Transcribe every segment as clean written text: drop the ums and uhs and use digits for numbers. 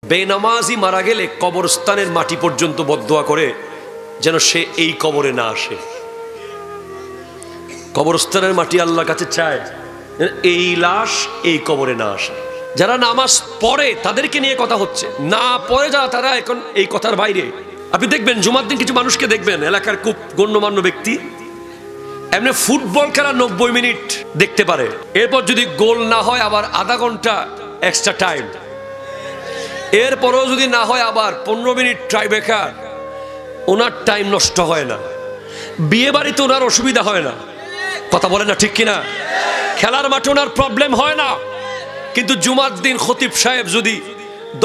বেনামাজি মারা গেলে কবরস্থানের মাটি পর্যন্ত বদদোয়া করে যেন সে এই কবরে না আসে। কবরস্থানের মাটি আল্লাহর কাছে চায় এই লাশ এই কবরে না আসে। যারা নামাজ পড়ে তাদেরকে নিয়ে কথা হচ্ছে, না পড়ে যারা তারা এখন এই কথার বাইরে। আপনি দেখবেন জুমার দিন কিছু মানুষকে দেখবেন এলাকার খুব গণ্যমান্য ব্যক্তি এমনি ফুটবল খেলা 90 মিনিট দেখতে পারে, এরপর যদি গোল না হয় আবার আধা ঘন্টা এক্সট্রা টাইম, এরপরও যদি না হয় আবার 15 মিনিট ট্রাই ব্রেকার। ওনার টাইম নষ্ট হয় না, বিয়ে বাড়িতে ওনার অসুবিধা হয় না, কথা বলে না ঠিক কিনা? খেলার মাঠে ওনার প্রবলেম হয় না। কিন্তু জুমার দিন খতিব সাহেব যদি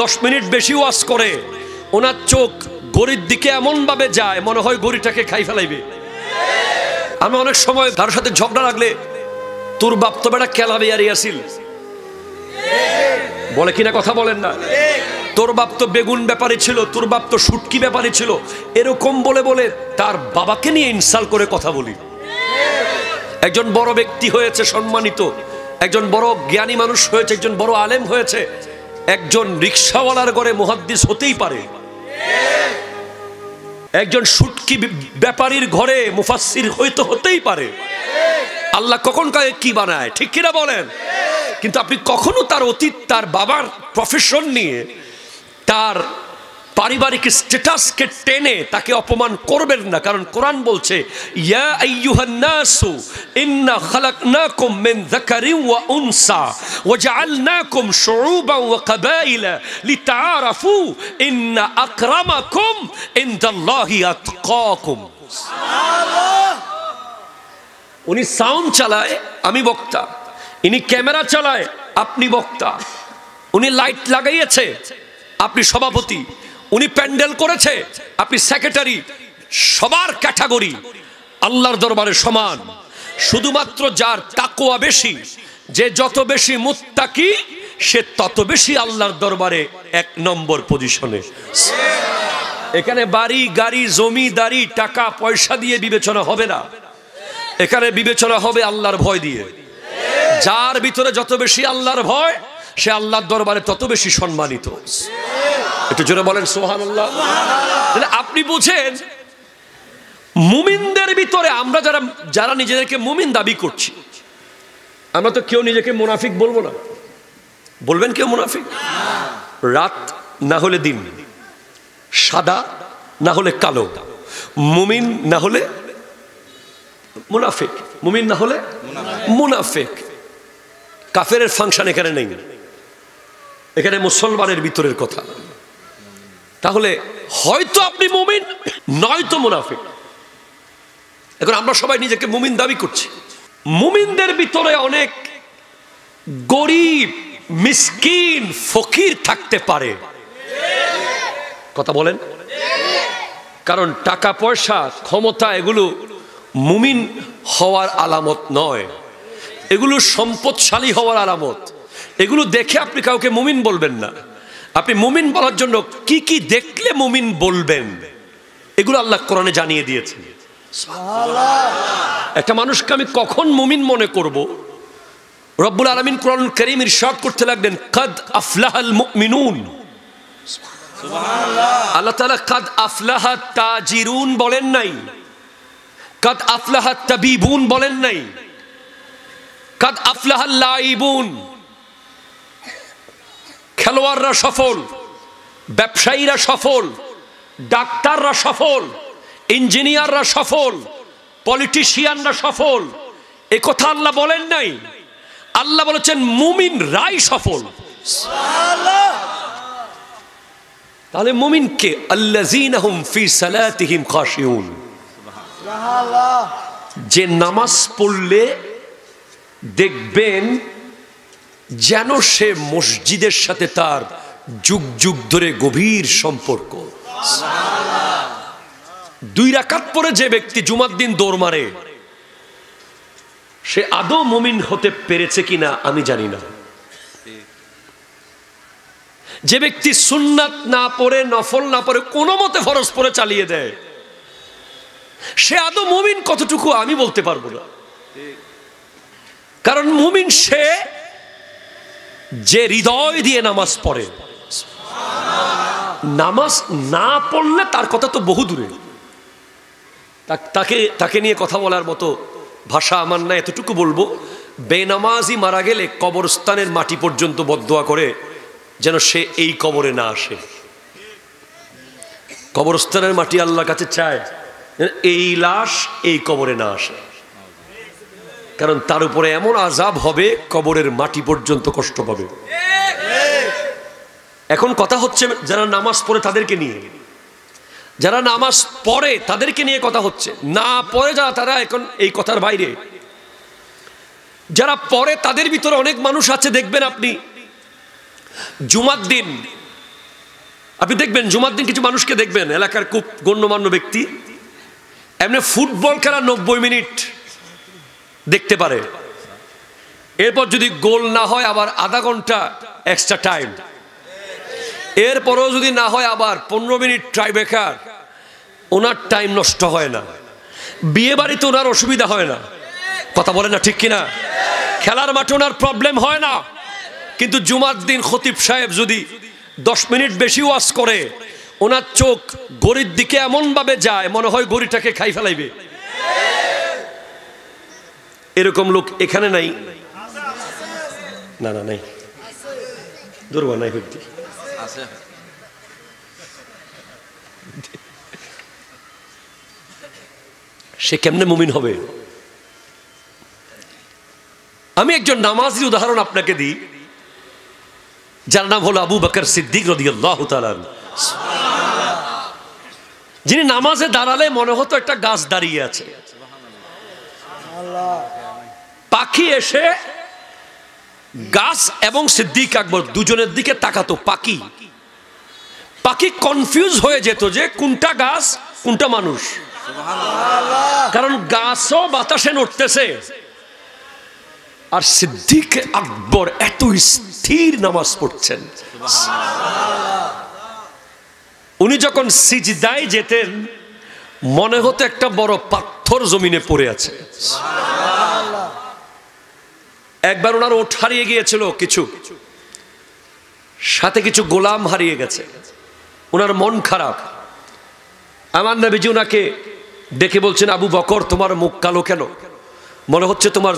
10 মিনিট বেশি ওয়াজ করে ওনার চোখ গড়ির দিকে এমন ভাবে যায় মনে হয় গড়িটাকে খাই ফেলাইবে। আমি অনেক সময় কারোর সাথে ঝগড়া লাগলে তোর বাপ তো বেটা খেলা বেয়ারি আসিল বলে কিনা, কথা বলেন না? তোর বাপ তো বেগুন ব্যাপারী ছিল, তোর বাপ তো শুটকি ব্যাপারী ছিল, এরকম বলে বলে তার বাবাকে নিয়ে ইনসাল্ট করে কথা বলি। একজন বড় ব্যক্তি হয়েছে সম্মানিত, একজন বড় জ্ঞানী মানুষ হয়েছে, একজন বড় আলেম হয়েছে, একজন রিকশাওয়ালার ঘরে মুহাদ্দিস হতেই পারে, একজন শুটকি ব্যাপারীর ঘরে মুফাসসির হতেই পারে। আল্লাহ কখন কাকে কি বানায়, ঠিক কিনা বলেন? কিন্তু আপনি কখনো তার অতীত, তার বাবার প্রফেশন নিয়ে, তার পারিবারিক স্ট্যাটাসকে টেনে তাকে অপমান করবেন না। কারণ কোরআন বলছে ইয়া আইয়ুহান নাসু ইন্না খালাকনাকুম মিন যাকারিন ওয়া উনসা ওয়া জাআলনাকুম শুউবান ওয়া কাবাইলা লিতাআরাফু ইন্না আকরামাকুম ইনদাল্লাহি আতকাকুম। সুবহানাল্লাহ। উনি সাউন্ড চালায়, আমি বক্তা। ইনি ক্যামেরা চালায়, আপনি বক্তা। উনি লাইট লাগাইয়েছে, আপনি সভাপতি। উনি প্যান্ডেল করেছে, আপনি সেক্রেটারি। সবার ক্যাটাগরি আল্লাহর দরবারে সমান। শুধুমাত্র যার তাকওয়া বেশি, যে যত বেশি মুত্তাকি, সে তত বেশি আল্লাহর দরবারে 1 নম্বর পজিশনে। এখানে বাড়ি গাড়ি জমিদারি টাকা পয়সা দিয়ে বিবেচনা হবে না, এখানে বিবেচনা হবে আল্লাহর ভয় দিয়ে। যার ভিতরে যত বেশি আল্লাহর ভয়, সে আল্লাহর দরবারে তত বেশি সম্মানিত। একটু জোরে বলেন সুবহানাল্লাহ। আপনি বুঝেন মুমিনদের ভিতরে আমরা যারা নিজেদেরকে মুমিন দাবি করছি, আমরা তো কেউ নিজেকে মুনাফিক বলবো না। বলবেন কেউ মুনাফিক? রাত না হলে দিন, সাদা না হলে কালো, মুমিন না হলে মুনাফিক, মুমিন না হলে মুনাফিক। কাফেরের ফাংশন এখানে নেই, এখানে মুসলমানের ভিতরের কথা। তাহলে হয়তো আপনি মুমিন, নয়তো মুনাফিক। এখন আমরা সবাই নিজেকে মুমিন দাবি করছি। মুমিনদের ভিতরে অনেক গরিব, মিসকিন, ফকির থাকতে পারে, কথা বলেন? কারণ টাকা পয়সা, ক্ষমতা এগুলো মুমিন হওয়ার আলামত নয়, এগুলো সম্পদশালী হওয়ার আলামত। এগুলো দেখে আপনি কাউকে মুমিন বলবেন না। আপনি মুমিন বলার জন্য কি কি দেখলে মুমিন বলবেন, এগুলো আল্লাহ কোরআনে জানিয়ে দিয়েছেন। একটা মানুষকে আমি কখন মুমিন মনে করব, রব্বুল আলামিন কোরআনুল কারীম ইরশাদ করতে লাগলেন কাদ আফলাহাল মুমিনুন। সুবহানাল্লাহ। আল্লাহ তাআলা কাদ আফলাহাত তাজিরুন বলেন নাই, কাদ আফলাহাত তাবিবুন বলেন নাই, কাদ আফলাহাল লাইবুন। খেলোয়াড়রা সফল, ব্যবসায়ীরা সফল, ডাক্তাররা সফল, ইঞ্জিনিয়াররা সফল, পলিটিশিয়ানরা সফল, এ কথা আল্লাহ বলেন নাই। আল্লাহ বলেছেন মুমিন রাই সফল। তাহলে মুমিন কে? আল্লাযীনা হুম ফি সালাতিহিম খাশিউন। যে নামাজ পড়লে দেখবেন যেন সে মসজিদের সাথে তার যুগ যুগ ধরে গভীর সম্পর্ক। 2 রাকাত পরে যে ব্যক্তি জুমার দিন দৌড় মারে, সে আদৌ মুমিন হতে পেরেছে কিনা আমি জানি না। যে ব্যক্তি সুন্নাত না পড়ে, নফল না পড়ে, কোনো মতে ফরজ পড়ে চালিয়ে দেয়, সে আদৌ মুমিন কতটুকু আমি বলতে পারবো না। কারণ মুমিন সে যে হৃদয় দিয়ে নামাজ পড়ে। নামাজ না পড়লে তার কথা তো বহু দূরে, তাকে নিয়ে কথা বলার মতো ভাষা আমার না। এতটুকু বলবো, বেনামাজি মারা গেলে কবরস্থানের মাটি পর্যন্ত বদদোয়া করে যেন সে এই কবরে না আসে। কবরস্থানের মাটি আল্লাহর কাছে চায় এই লাশ এই কবরে না আসে, কারণ তার উপরে এমন আযাব হবে কবরের মাটি পর্যন্ত কষ্ট পাবে। এখন কথা হচ্ছে যারা নামাজ পড়ে তাদেরকে নিয়ে, যারা নামাজ পড়ে তাদেরকে নিয়ে কথা হচ্ছে, না পড়ে যারা তারা এখন এই কথার বাইরে। যারা পড়ে তাদের ভিতরে অনেক মানুষ আছে, দেখবেন আপনি জুমার দিন, আপনি দেখবেন জুমার দিন কিছু মানুষকে দেখবেন এলাকার খুব গণ্যমান্য ব্যক্তি এমনি ফুটবল খেলা 90 মিনিট দেখতে পারে, এরপর যদি গোল না হয় আবার আধা ঘন্টা এক্সট্রা টাইম, এরপরও যদি না হয় আবার 15 মিনিট ট্রাইব্রেকার। ওনার টাইম নষ্ট হয় না, বিয়ে বাড়িতে ওনার অসুবিধা হয় না, কথা বলে না ঠিক কিনা? খেলার মাঠে ওনার প্রবলেম হয় না। কিন্তু জুমার দিন খতিব সাহেব যদি 10 মিনিট বেশি ওয়াজ করে, ওনার চোখ গড়ির দিকে এমন ভাবে যায় মনে হয় গড়িটাকে খাই ফেলাইবে। এরকম লোক এখানে নাই? না না নাই, দুর্বা নাই হইতে আছে। সে কেমনে মুমিন হবে? আমি একজন নামাজি উদাহরণ আপনাকে দিই, যার নাম হলো আবু বকর সিদ্দিক রাদিয়াল্লাহু তাআলা, যিনি নামাজে দাঁড়ালে মনে হতো একটা গাছ দাঁড়িয়ে আছে। পাখি এসে গাছ এবং সিদ্দিক আকবর দুজনের দিকে তাকাতো। পাখি কনফিউজ হয়ে যেত যে কোনটা গাছ কোনটা মানুষ, কারণ গাছও বাতাসে নড়তেছে। আর সিদ্দিক আকবর এত স্থির নামাজ পড়ছেন, উনি যখন সিজদায় যেতেন মনে হতো একটা বড় পাথর জমিনে পড়ে আছে। একবার ওনার ওঠ হারিয়ে গিয়েছিল, কিছু সাথে কিছু গোলাম হারিয়ে গেছে, ওনার মন খারাপ। আমার নবীজি ওনাকে ডেকে বলছেন, আবু বকর তোমার মুখ কালো কেন? মনে হচ্ছে তোমার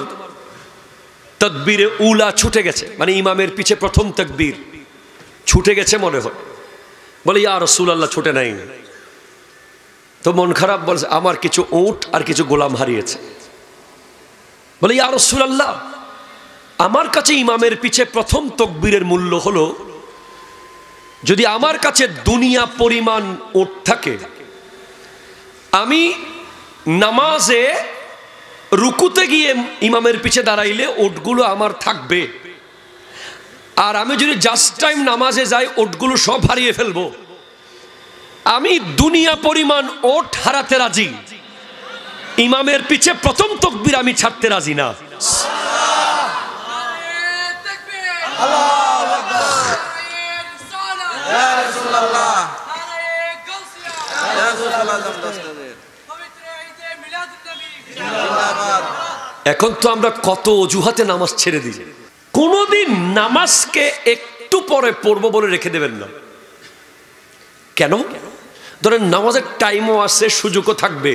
তাকবীরে উলা ছুটে গেছে, মানে ইমামের পিছে প্রথম তাকবীর ছুটে গেছে মনে হয়। বলে ইয়া রাসূলুল্লাহ, ছুটে নাই তো। মন খারাপ বলছে, আমার কিছু উট আর কিছু গোলাম হারিয়েছে। বলে ইয়া রাসূলুল্লাহ, আমার কাছে ইমামের পিছে প্রথম তাকবীরের মূল্য হলো, যদি আমার কাছে দুনিয়া পরিমাণ উট থাকে, আমি নামাজে রুকুতে গিয়ে ইমামের পিছে দাঁড়াইলে ওটগুলো আমার থাকবে, আর আমি যদি জাস্ট টাইম নামাজে যাই ওটগুলো সব হারিয়ে ফেলবো। আমি দুনিয়া পরিমাণ ওট হারাতে রাজি, ইমামের পিছে প্রথম তাকবীর আমি ছাড়তে রাজি না। এখন তো আমরা কত অজুহাতে নামাজ ছেড়ে দিই। কোনদিন নামাজকে একটু পরে পড়বো বলে রেখে দেবেন না। কেন? ধরেন নামাজের টাইমও আছে, সুযোগও থাকবে।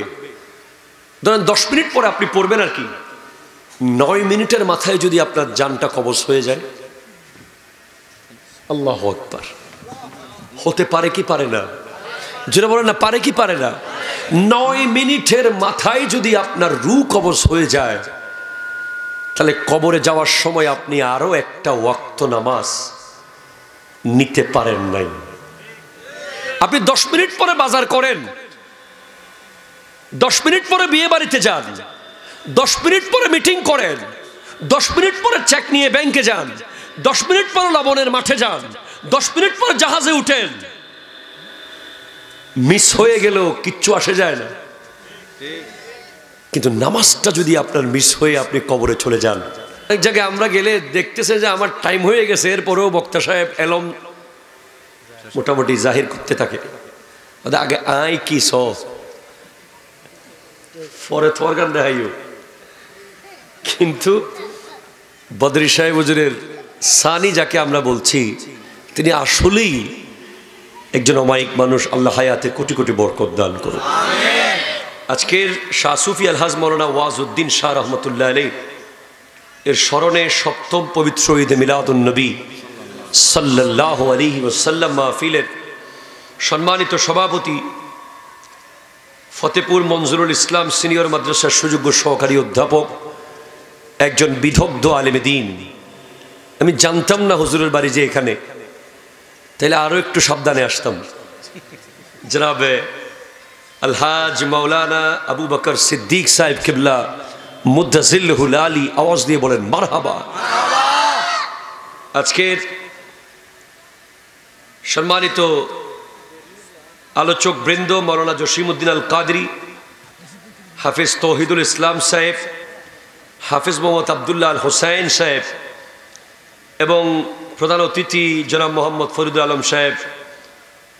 ধরেন 10 মিনিট পরে আপনি পড়বেন, আর কি 9 মিনিটের মাথায় যদি আপনার জানটা কবজ হয়ে যায়, আল্লাহু আকবার। হতে পারে কি পারে না? যেটা বলেন না, পারে কি পারে না? 9 মিনিটের মাথায় যদি আপনার রূহ কবজ হয়ে যায়, তাহলে কবরে যাওয়ার সময় আপনি আরো একটা ওয়াক্ত নামাজ নিতে পারেন নাই। আপনি 10 মিনিট পরে বাজার করেন, 10 মিনিট পরে বিয়ে বাড়িতে যান, 10 মিনিট পরে মিটিং করেন, 10 মিনিট পরে চেক নিয়ে ব্যাংকে যান, 10 মিনিট পরে লবণের মাঠে যান, 10 মিনিট পরে জাহাজে উঠেন। মিস হয়ে গেলেও কিচ্ছু আসে যায় না। কিন্তু নামাজটা যদি আপনার মিস হয়ে আপনি কবরে চলে যান, এক জায়গায় আমরা গেলে দেখতেছে যে আমার টাইম হয়ে গেছে, এরপরেও বক্তা সাহেব এলম মোটামুটি জাহির করতে থাকে, আগে আই কি পরে থরগান দেখাইও। কিন্তু বদরি সাহেব হুজুরের সানি যাকে আমরা বলছি, তিনি আসলেই একজন অমায়িক মানুষ, আল্লাহ হায়াতে কোটি কোটি বরকত দান করুন। আজকের শাহ সুফি আলহাজ মৌলানা ওয়াজউদ্দিন শাহ রহমতুল্লাহ আলাইহি এর স্মরণে ৭ম পবিত্র ঈদে মিলাদুন নবী সাল্লাল্লাহু আলাইহি ওয়াসাল্লাম মাহফিলের সম্মানিত সভাপতি ফতেপুর মনজুরুল ইসলাম সিনিয়র মাদ্রাসার সুযোগ্য সহকারী অধ্যাপক, একজন বিদগ্ধ আলেমে দ্বীন। আমি জানতাম না হুজুরের বাড়ি যে এখানে, তাইলে আরো একটু সাবধানে আসতাম। জনাবে আলহাজ মাওলানা আবু বকর সিদ্দিক সাহেব কিবলা মুদ্দাজিল্লুহুল আলী, আওয়াজ দিয়ে বলেন মারহাবা। আজকের সম্মানিত আলোচক বৃন্দ মৌলানা জসিমউদ্দিন আল কাদরি, হাফিজ তৌহিদুল ইসলাম সাহেব, হাফিজ মোহাম্মদ আবদুল্লাহ আল হোসাইন সাহেব এবং প্রধান অতিথি জনাব মোহাম্মদ ফরিদুল আলম সাহেব,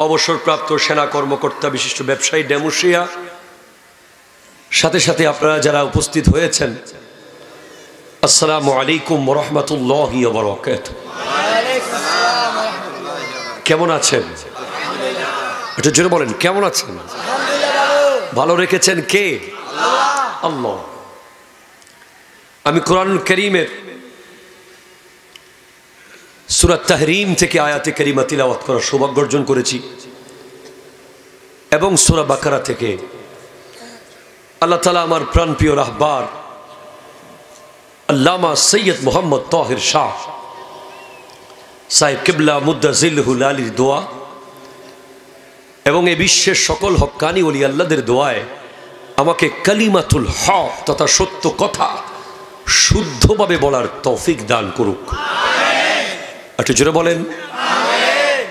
অবসরপ্রাপ্ত সেনা কর্মকর্তা, বিশিষ্ট ব্যবসায়ী ডেমুশিয়া, সাথে সাথে আপনারা যারা উপস্থিত হয়েছেন, আসসালামু আলাইকুম ওয়া রাহমাতুল্লাহি ওয়া বারাকাতুহু। কেমন আছেন? একটু জোরে বলেন, কেমন আছেন? ভালো রেখেছেন কে? আল্লাহ। আমি কোরআনুল কারীমের সূরা তাহরিম থেকে আয়াতে কারিমা তিলাওয়াত করার সৌভাগ্য অর্জন করেছি এবং সূরা বাকারা থেকে। আল্লাহ তাআলা আমার প্রাণপ্রিয় রাহবার আল্লামা সৈয়দ মোহাম্মদ তাহির শাহ সাহেব কিবলা মুদ্দাজিল্লুহুল আলীর দোয়া এবং এই বিশ্বের সকল হক্কানি ওলি আল্লাহদের দোয়ায় আমাকে কালিমাতুল হক তথা সত্য কথা শুদ্ধভাবে বলার তৌফিক দান করুক। একটু জোরে বলেন।